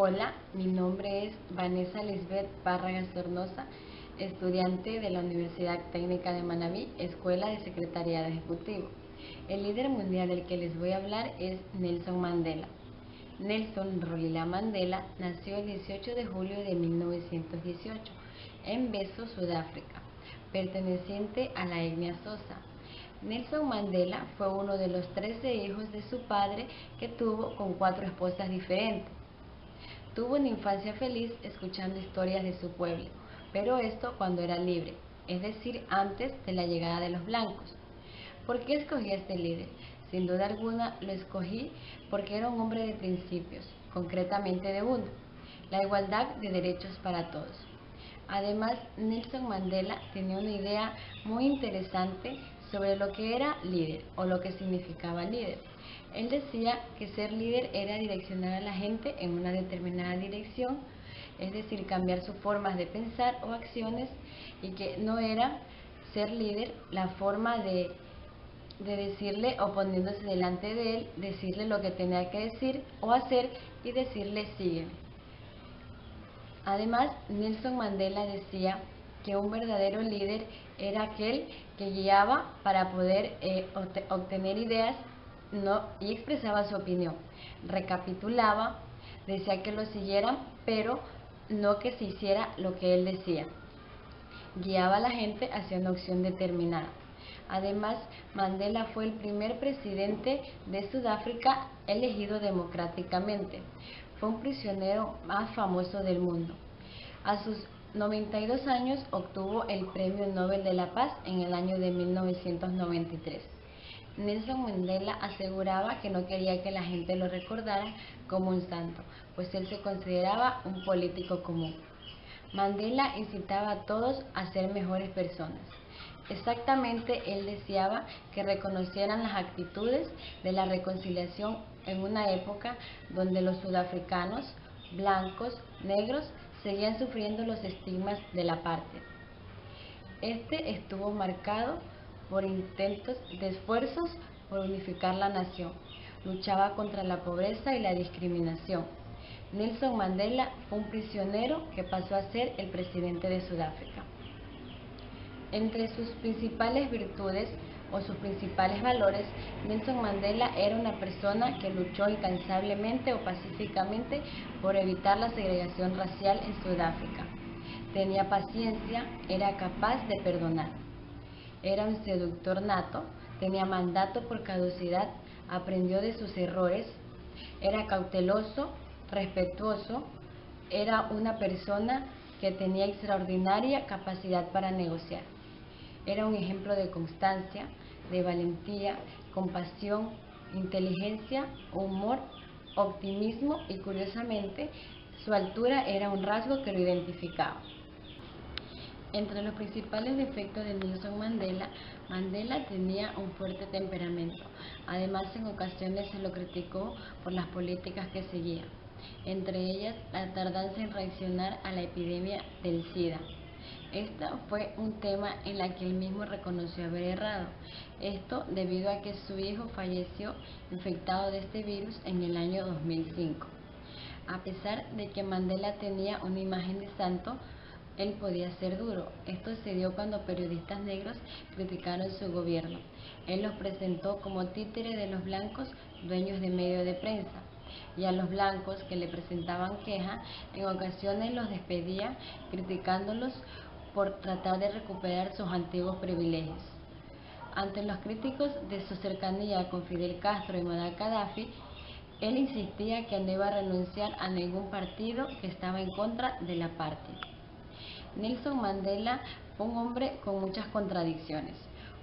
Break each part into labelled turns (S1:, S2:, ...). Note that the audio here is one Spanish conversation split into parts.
S1: Hola, mi nombre es Vanessa Lisbeth Párraga Sornosa, estudiante de la Universidad Técnica de Manabí, Escuela de Secretariado Ejecutivo. El líder mundial del que les voy a hablar es Nelson Mandela. Nelson Rolihlahla Mandela nació el 18 de julio de 1918 en Beso, Sudáfrica, perteneciente a la etnia Xhosa. Nelson Mandela fue uno de los 13 hijos de su padre, que tuvo con 4 esposas diferentes. Tuvo una infancia feliz escuchando historias de su pueblo, pero esto cuando era libre, es decir, antes de la llegada de los blancos. ¿Por qué escogí a este líder? Sin duda alguna lo escogí porque era un hombre de principios, concretamente de uno: la igualdad de derechos para todos. Además, Nelson Mandela tenía una idea muy interesante sobre lo que era líder o lo que significaba líder. Él decía que ser líder era direccionar a la gente en una determinada dirección, es decir, cambiar sus formas de pensar o acciones, y que no era ser líder la forma de decirle, o poniéndose delante de él, decirle lo que tenía que decir o hacer y decirle sígueme. Además, Nelson Mandela decía que un verdadero líder era aquel que guiaba para poder obtener ideas y expresaba su opinión. Recapitulaba, decía que lo siguieran, pero no que se hiciera lo que él decía. Guiaba a la gente hacia una opción determinada. Además, Mandela fue el primer presidente de Sudáfrica elegido democráticamente. Fue un prisionero más famoso del mundo. A sus 92 años obtuvo el Premio Nobel de la Paz en el año de 1993. Nelson Mandela aseguraba que no quería que la gente lo recordara como un santo, pues él se consideraba un político común. Mandela incitaba a todos a ser mejores personas. Exactamente, él deseaba que reconocieran las actitudes de la reconciliación en una época donde los sudafricanos, blancos, negros, seguían sufriendo los estigmas de la apartheid. Este estuvo marcado por intentos de esfuerzos por unificar la nación. Luchaba contra la pobreza y la discriminación. Nelson Mandela fue un prisionero que pasó a ser el presidente de Sudáfrica. Entre sus principales virtudes o sus principales valores, Nelson Mandela era una persona que luchó incansablemente o pacíficamente por evitar la segregación racial en Sudáfrica. Tenía paciencia, era capaz de perdonar. Era un seductor nato, tenía mandato por caducidad, aprendió de sus errores, era cauteloso, respetuoso, era una persona que tenía extraordinaria capacidad para negociar. Era un ejemplo de constancia, de valentía, compasión, inteligencia, humor, optimismo y, curiosamente, su altura era un rasgo que lo identificaba. Entre los principales defectos de Nelson Mandela, Mandela tenía un fuerte temperamento. Además, en ocasiones se lo criticó por las políticas que seguía, entre ellas la tardanza en reaccionar a la epidemia del SIDA. Esta fue un tema en la que él mismo reconoció haber errado. Esto debido a que su hijo falleció infectado de este virus en el año 2005. A pesar de que Mandela tenía una imagen de santo, él podía ser duro. Esto se dio cuando periodistas negros criticaron su gobierno. Él los presentó como títere de los blancos, dueños de medios de prensa, y a los blancos que le presentaban queja, en ocasiones los despedía, criticándolos por tratar de recuperar sus antiguos privilegios. Ante los críticos de su cercanía con Fidel Castro y Muammar Gaddafi, él insistía que no iba a renunciar a ningún partido que estaba en contra de la apartheid. Nelson Mandela fue un hombre con muchas contradicciones.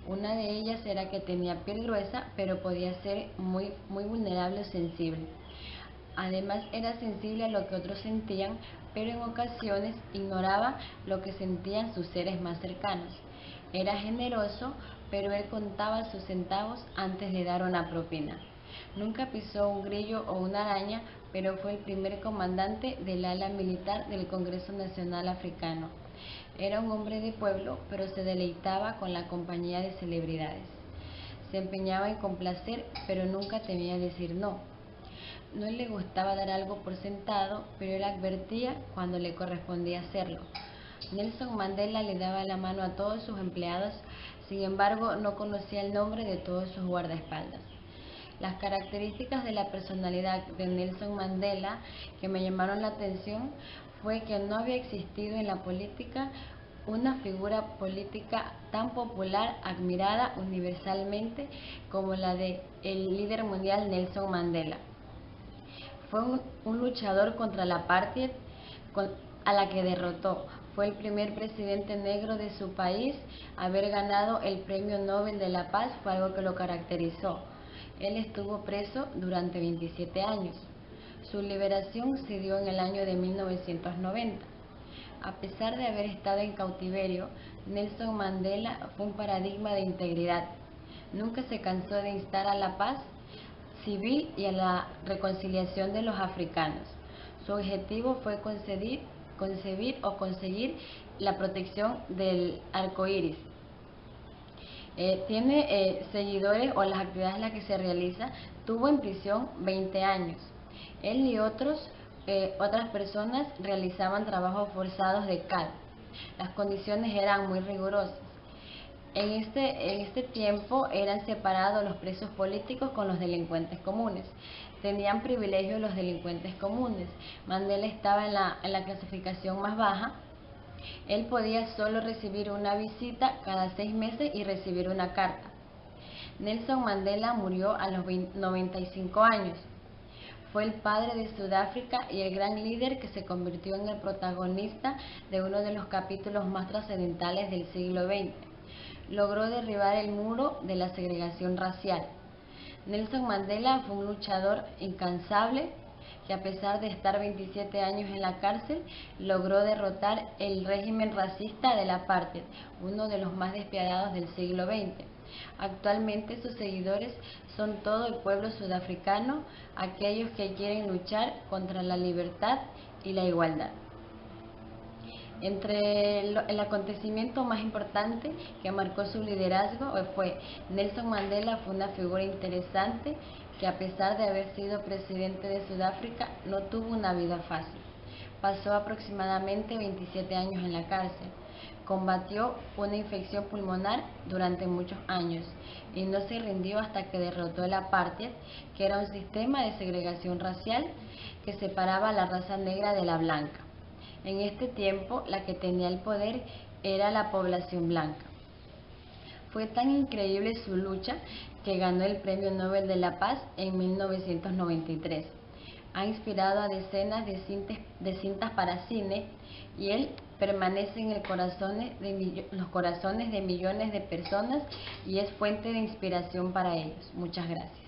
S1: Una de ellas era que tenía piel gruesa, pero podía ser muy vulnerable o sensible. Además, era sensible a lo que otros sentían, pero en ocasiones ignoraba lo que sentían sus seres más cercanos. Era generoso, pero él contaba sus centavos antes de dar una propina. Nunca pisó un grillo o una araña, pero fue el primer comandante del ala militar del Congreso Nacional Africano. Era un hombre de pueblo, pero se deleitaba con la compañía de celebridades. Se empeñaba en complacer, pero nunca temía decir no. No le gustaba dar algo por sentado, pero él advertía cuando le correspondía hacerlo. Nelson Mandela le daba la mano a todos sus empleados, sin embargo no conocía el nombre de todos sus guardaespaldas. Las características de la personalidad de Nelson Mandela que me llamaron la atención fue que no había existido en la política una figura política tan popular, admirada universalmente como la de el líder mundial Nelson Mandela. Fue un luchador contra la apartheid a la que derrotó. Fue el primer presidente negro de su país. Haber ganado el Premio Nobel de la Paz fue algo que lo caracterizó. Él estuvo preso durante 27 años. Su liberación se dio en el año de 1990. A pesar de haber estado en cautiverio, Nelson Mandela fue un paradigma de integridad. Nunca se cansó de instar a la paz civil y a la reconciliación de los africanos. Su objetivo fue concebir o conseguir la protección del arco iris. Tiene seguidores o las actividades en las que se realiza. Tuvo en prisión 20 años. Él y otras personas realizaban trabajos forzados de cal. Las condiciones eran muy rigurosas. En este tiempo eran separados los presos políticos con los delincuentes comunes. Tenían privilegios los delincuentes comunes. Mandela estaba en la clasificación más baja. Él podía solo recibir una visita cada 6 meses y recibir una carta. Nelson Mandela murió a los 95 años. Fue el padre de Sudáfrica y el gran líder que se convirtió en el protagonista de uno de los capítulos más trascendentales del siglo XX. Logró derribar el muro de la segregación racial. Nelson Mandela fue un luchador incansable que, a pesar de estar 27 años en la cárcel, logró derrotar el régimen racista del apartheid, uno de los más despiadados del siglo XX. Actualmente sus seguidores son todo el pueblo sudafricano, aquellos que quieren luchar contra la libertad y la igualdad. El acontecimiento más importante que marcó su liderazgo fue Nelson Mandela. Fue una figura interesante que, a pesar de haber sido presidente de Sudáfrica, no tuvo una vida fácil. Pasó aproximadamente 27 años en la cárcel. Combatió una infección pulmonar durante muchos años y no se rindió hasta que derrotó el apartheid, que era un sistema de segregación racial que separaba a la raza negra de la blanca. En este tiempo, la que tenía el poder era la población blanca. Fue tan increíble su lucha que ganó el Premio Nobel de la Paz en 1993. Ha inspirado a decenas de cintas para cine y él permanece en los corazones de millones de personas y es fuente de inspiración para ellos. Muchas gracias.